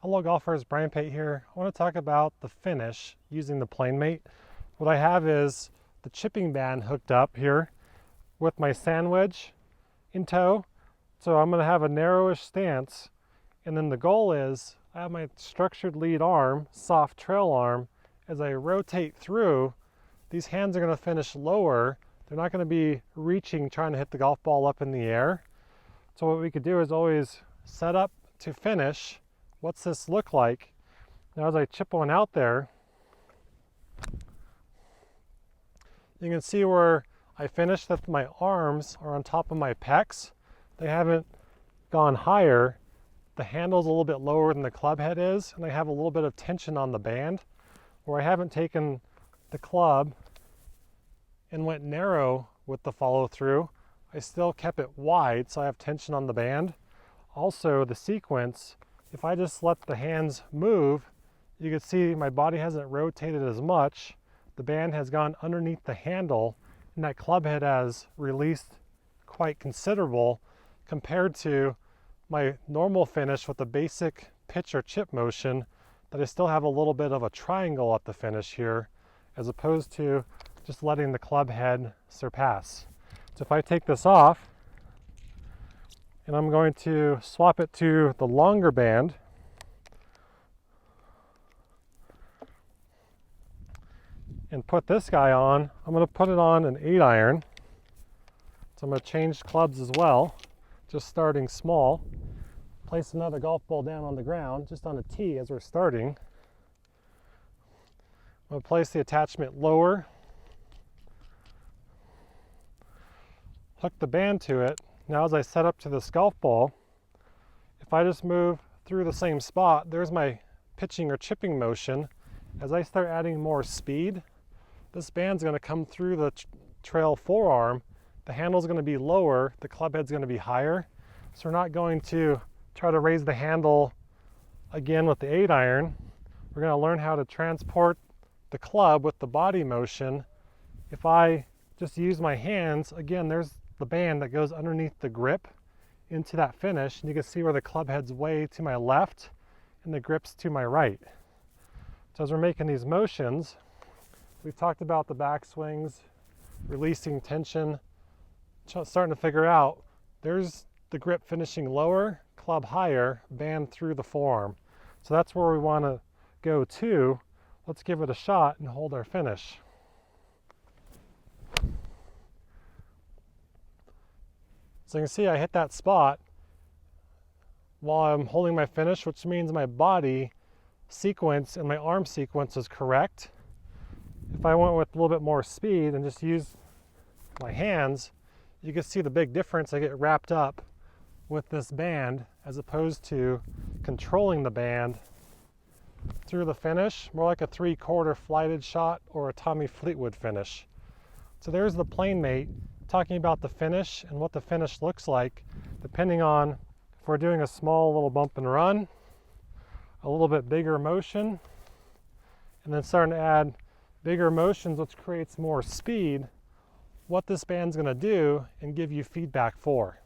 Hello golfers, Bryan Pate here. I want to talk about the finish using the PlaneMate. What I have is the chipping band hooked up here with my sand wedge in tow. So I'm going to have a narrowish stance, and then the goal is I have my structured lead arm, soft trail arm. As I rotate through, these hands are going to finish lower. They're not going to be reaching, trying to hit the golf ball up in the air. So what we could do is always set up to finish. What's this look like? Now as I chip one out there, you can see where I finished that my arms are on top of my pecs. They haven't gone higher. The handle's a little bit lower than the club head is, and I have a little bit of tension on the band where I haven't taken the club and went narrow with the follow through. I still kept it wide, so I have tension on the band. Also the sequence, if I just let the hands move, you can see my body hasn't rotated as much. The band has gone underneath the handle, and that club head has released quite considerable compared to my normal finish with the basic pitch or chip motion, that I still have a little bit of a triangle at the finish here, as opposed to just letting the club head surpass. So if I take this off, and I'm going to swap it to the longer band, and put this guy on. I'm going to put it on an 8-iron. So I'm going to change clubs as well, just starting small. Place another golf ball down on the ground, just on a tee as we're starting. I'm going to place the attachment lower, hook the band to it. Now as I set up to this golf ball, if I just move through the same spot, there's my pitching or chipping motion. As I start adding more speed, this band's going to come through the trail forearm. The handle's going to be lower, the club head's going to be higher. So we're not going to try to raise the handle again with the 8-iron. We're going to learn how to transport the club with the body motion. If I just use my hands, again, there's the band that goes underneath the grip into that finish, and you can see where the club head's way to my left and the grip's to my right. So as we're making these motions, we've talked about the backswings, releasing tension, starting to figure out there's the grip finishing lower, club higher, band through the forearm. So that's where we want to go to. Let's give it a shot and hold our finish. So you can see I hit that spot while I'm holding my finish, which means my body sequence and my arm sequence is correct. If I went with a little bit more speed and just use my hands, you can see the big difference. I get wrapped up with this band as opposed to controlling the band through the finish, more like a 3/4 flighted shot or a Tommy Fleetwood finish. So there's the PlaneMate, talking about the finish and what the finish looks like, depending on if we're doing a small little bump and run, a little bit bigger motion, and then starting to add bigger motions, which creates more speed, what this band's going to do and give you feedback for.